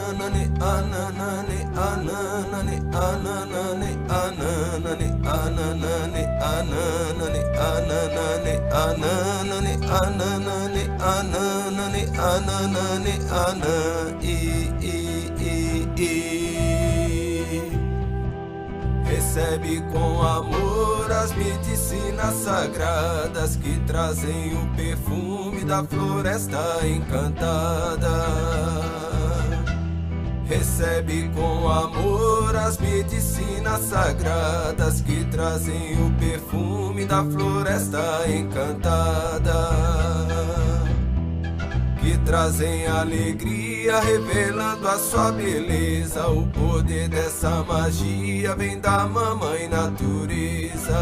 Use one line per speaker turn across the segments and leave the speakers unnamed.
ananane ananane ananane ananane ananane ananane ananane ananane ananane ananane ananane ananane ana Recebe com amor as medicinas sagradas que trazem o perfume da floresta encantada. Recebe com amor as medicinas sagradas que trazem o perfume da floresta encantada. Que trazem alegria, revelando a sua beleza. O poder dessa magia vem da mamãe natureza.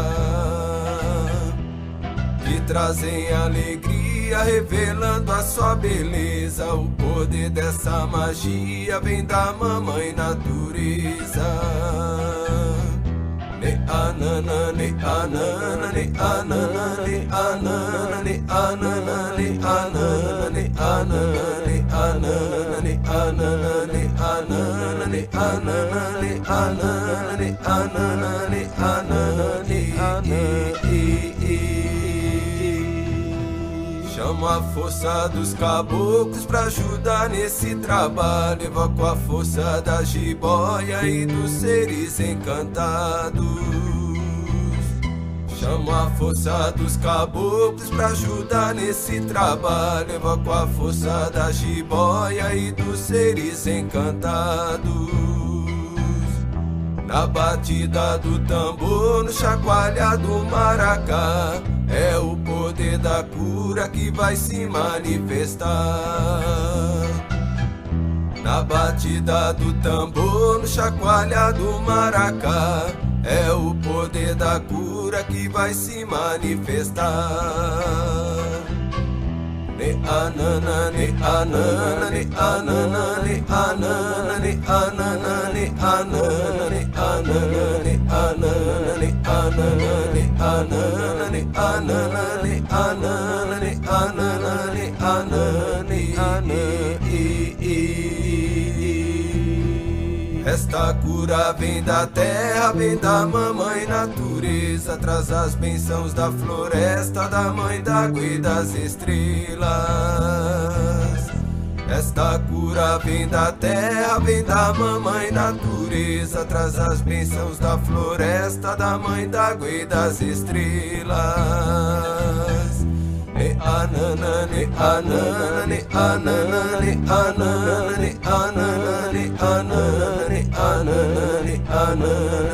Que trazem alegria, revelando a sua beleza. O poder dessa magia vem da mamãe natureza. Anana ne anana ne anana ne anana ne anana ne anana ne anana ne anana ne anana ne anana ne anana ne anana ne anana ne anana Chama a força dos caboclos pra ajudar nesse trabalho. Evoco a força da jiboia e dos seres encantados. Chamo a força dos caboclos pra ajudar nesse trabalho. Evoco a força da jiboia e dos seres encantados. Na batida do tambor, no chacoalhar do maracá, é o poder da cura que vai se manifestar. Na batida do tambor, no chacoalhar do maracá, é o poder da cura que vai se manifestar. Ne anana ne anana ne anana ne anana ne anana ne anana ne anana ne anana ne anana ne anana ne anana ne anana ne anana ne anana Esta cura vem da terra, vem da mamãe natureza. Traz as bênçãos da floresta, da mãe d'água e das estrelas. Esta cura vem da terra, vem da mamãe natureza. Traz as bênçãos da floresta, da mãe d'água e das estrelas. Anana ne anana ne anana ne anana ne anana ne anana ne anana ne anana